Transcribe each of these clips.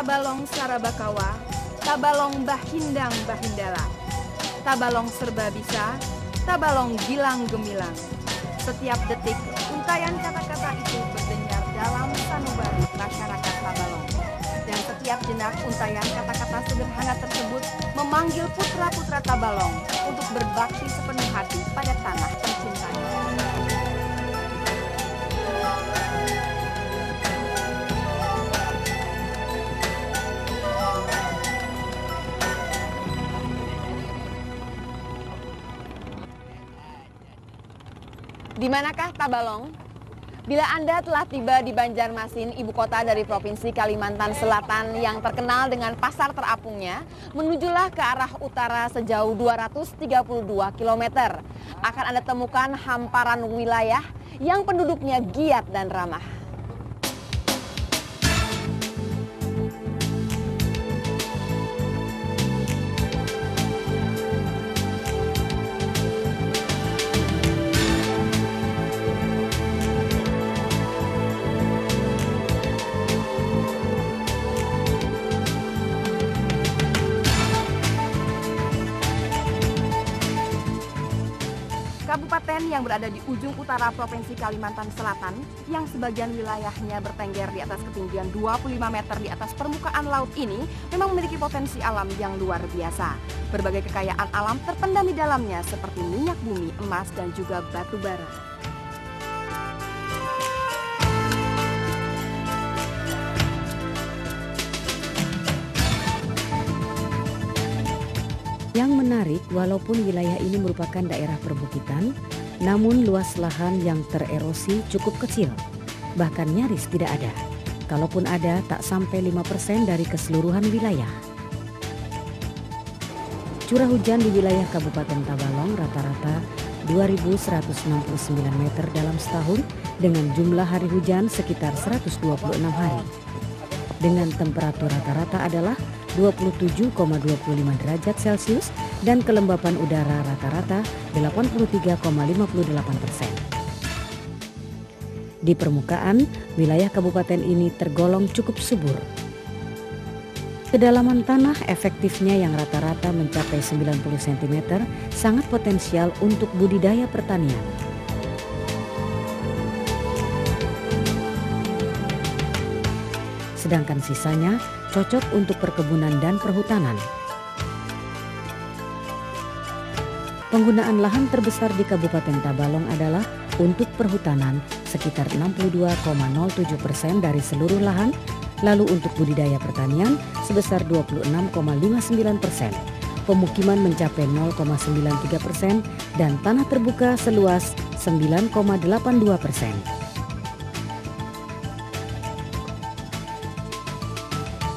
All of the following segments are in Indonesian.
Tabalong Sarabakawa, Tabalong Bahindang Bahindala, Tabalong Serba Bisa, Tabalong Gilang Gemilang. Setiap detik, untayan kata-kata itu berdenyar dalam sanubari masyarakat Tabalong. Dan setiap jenak untayan kata-kata sederhana tersebut memanggil putra-putra Tabalong untuk berbakti sepenuh hati pada tanah tercintanya. Di manakah Tabalong? Bila Anda telah tiba di Banjarmasin, ibu kota dari Provinsi Kalimantan Selatan yang terkenal dengan pasar terapungnya, menujulah ke arah utara sejauh 232 km. Akan Anda temukan hamparan wilayah yang penduduknya giat dan ramah. Kabupaten yang berada di ujung utara Provinsi Kalimantan Selatan, yang sebagian wilayahnya bertengger di atas ketinggian 25 meter di atas permukaan laut ini, memang memiliki potensi alam yang luar biasa. Berbagai kekayaan alam terpendam di dalamnya seperti minyak bumi, emas, dan juga batu bara. Yang menarik, walaupun wilayah ini merupakan daerah perbukitan, namun luas lahan yang tererosi cukup kecil, bahkan nyaris tidak ada. Kalaupun ada, tak sampai 5% dari keseluruhan wilayah. Curah hujan di wilayah Kabupaten Tabalong rata-rata 2.169 meter dalam setahun, dengan jumlah hari hujan sekitar 126 hari. Dengan temperatur rata-rata adalah 27,25 derajat Celcius dan kelembapan udara rata-rata 83,58%. Di permukaan, wilayah kabupaten ini tergolong cukup subur. Kedalaman tanah efektifnya yang rata-rata mencapai 90 cm sangat potensial untuk budidaya pertanian. Sedangkan sisanya cocok untuk perkebunan dan perhutanan. Penggunaan lahan terbesar di Kabupaten Tabalong adalah untuk perhutanan sekitar 62,07% dari seluruh lahan, lalu untuk budidaya pertanian sebesar 26,59%, pemukiman mencapai 0,93% dan tanah terbuka seluas 9,82%.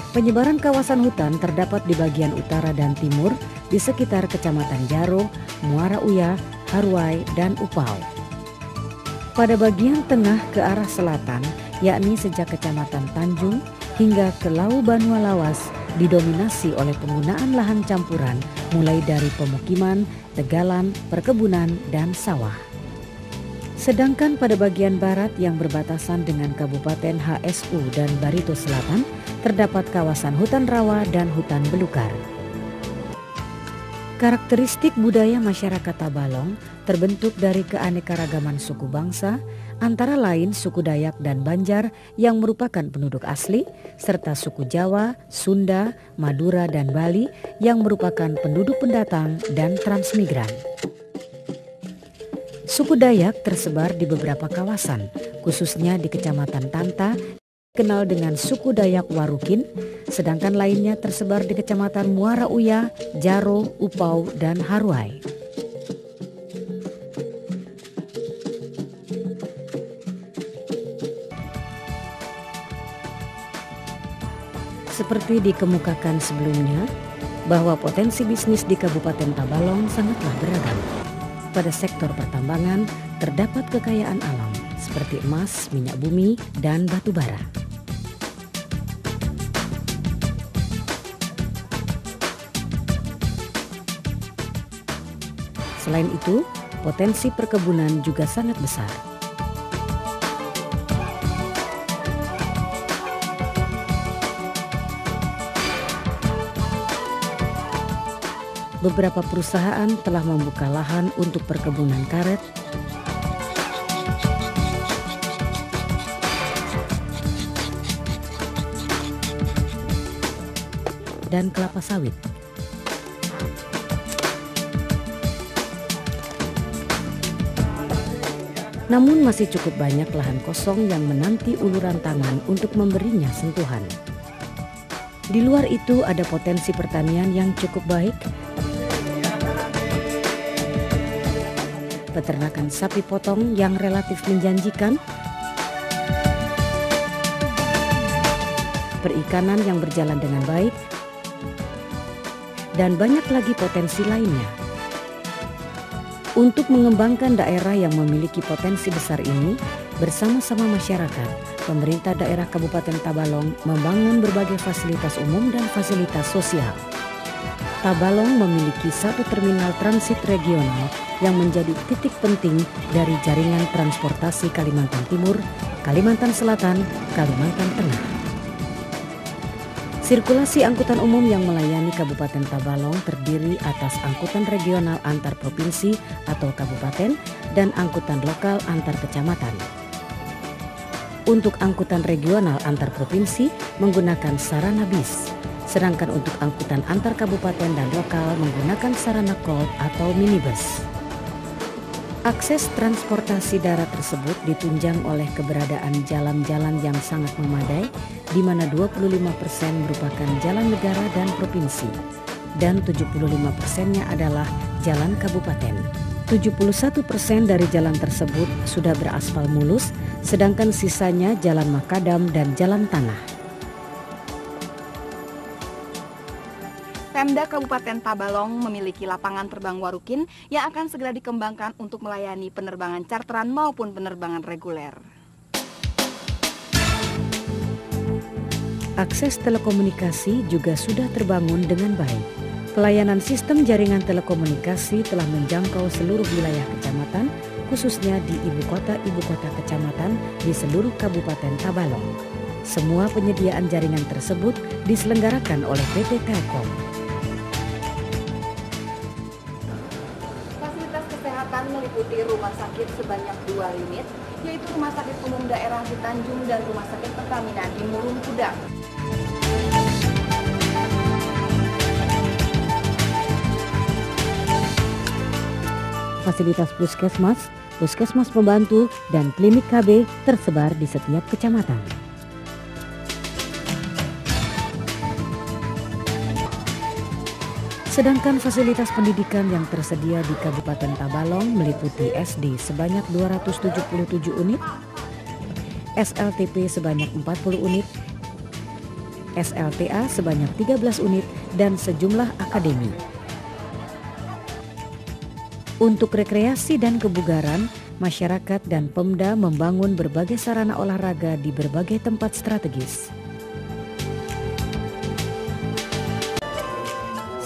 Penyebaran kawasan hutan terdapat di bagian utara dan timur di sekitar Kecamatan Jaro, Muara Uya, Haruai, dan Upau. Pada bagian tengah ke arah selatan, yakni sejak Kecamatan Tanjung hingga ke Lau Banua Lawas, didominasi oleh penggunaan lahan campuran mulai dari pemukiman, tegalan, perkebunan, dan sawah. Sedangkan pada bagian barat yang berbatasan dengan Kabupaten HSU dan Barito Selatan, terdapat kawasan hutan rawa dan hutan belukar. Karakteristik budaya masyarakat Tabalong terbentuk dari keanekaragaman suku bangsa, antara lain suku Dayak dan Banjar yang merupakan penduduk asli, serta suku Jawa, Sunda, Madura, dan Bali yang merupakan penduduk pendatang dan transmigran. Suku Dayak tersebar di beberapa kawasan, khususnya di Kecamatan Tanta, dikenal dengan suku Dayak Warukin, sedangkan lainnya tersebar di Kecamatan Muara Uya, Jaro, Upau, dan Haruai. Seperti dikemukakan sebelumnya, bahwa potensi bisnis di Kabupaten Tabalong sangatlah beragam. Pada sektor pertambangan terdapat kekayaan alam seperti emas, minyak bumi, dan batu bara. Selain itu, potensi perkebunan juga sangat besar. beberapa perusahaan telah membuka lahan untuk perkebunan karet, dan kelapa sawit. Namun masih cukup banyak lahan kosong yang menanti uluran tangan untuk memberinya sentuhan. Di luar itu ada potensi pertanian yang cukup baik, peternakan sapi potong yang relatif menjanjikan, perikanan yang berjalan dengan baik, dan banyak lagi potensi lainnya. Untuk mengembangkan daerah yang memiliki potensi besar ini, bersama-sama masyarakat, pemerintah daerah Kabupaten Tabalong membangun berbagai fasilitas umum dan fasilitas sosial. Tabalong memiliki satu terminal transit regional yang menjadi titik penting dari jaringan transportasi Kalimantan Timur, Kalimantan Selatan, Kalimantan Tengah. Sirkulasi angkutan umum yang melayani Kabupaten Tabalong terdiri atas angkutan regional antar provinsi atau kabupaten dan angkutan lokal antar kecamatan. Untuk angkutan regional antar provinsi menggunakan sarana bis, sedangkan untuk angkutan antar kabupaten dan lokal menggunakan sarana coach atau minibus. Akses transportasi darat tersebut ditunjang oleh keberadaan jalan-jalan yang sangat memadai, di mana 25% merupakan jalan negara dan provinsi, dan 75%-nya adalah jalan kabupaten. 71% dari jalan tersebut sudah beraspal mulus, sedangkan sisanya jalan makadam dan jalan tanah. Pemda Kabupaten Tabalong memiliki lapangan terbang Warukin yang akan segera dikembangkan untuk melayani penerbangan charteran maupun penerbangan reguler. Akses telekomunikasi juga sudah terbangun dengan baik. Pelayanan sistem jaringan telekomunikasi telah menjangkau seluruh wilayah kecamatan, khususnya di ibu kota kecamatan di seluruh Kabupaten Tabalong. Semua penyediaan jaringan tersebut diselenggarakan oleh PT Telkom. Fasilitas kesehatan meliputi rumah sakit sebanyak 2 unit, yaitu Rumah Sakit Umum Daerah di Tanjung dan Rumah Sakit Pertamina di Murung Kudang. Fasilitas puskesmas pembantu, dan klinik KB tersebar di setiap kecamatan. Sedangkan fasilitas pendidikan yang tersedia di Kabupaten Tabalong meliputi SD sebanyak 277 unit, SLTP sebanyak 40 unit, SLTA sebanyak 13 unit, dan sejumlah akademi. Untuk rekreasi dan kebugaran, masyarakat dan Pemda membangun berbagai sarana olahraga di berbagai tempat strategis.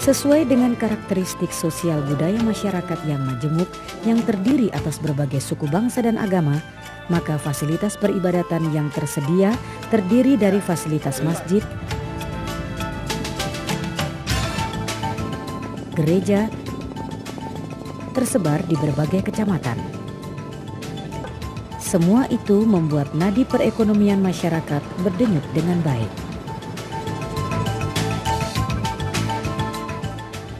Sesuai dengan karakteristik sosial budaya masyarakat yang majemuk, yang terdiri atas berbagai suku bangsa dan agama, maka fasilitas peribadatan yang tersedia terdiri dari fasilitas masjid, gereja, tersebar di berbagai kecamatan. Semua itu membuat nadi perekonomian masyarakat berdenyut dengan baik.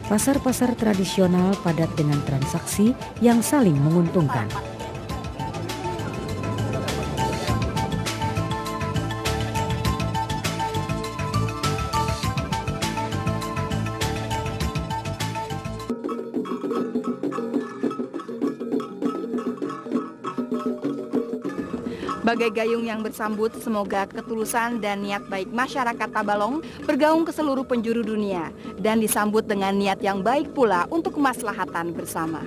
Pasar-pasar tradisional padat dengan transaksi yang saling menguntungkan. Bagai gayung yang bersambut, semoga ketulusan dan niat baik masyarakat Tabalong bergaung ke seluruh penjuru dunia dan disambut dengan niat yang baik pula untuk kemaslahatan bersama.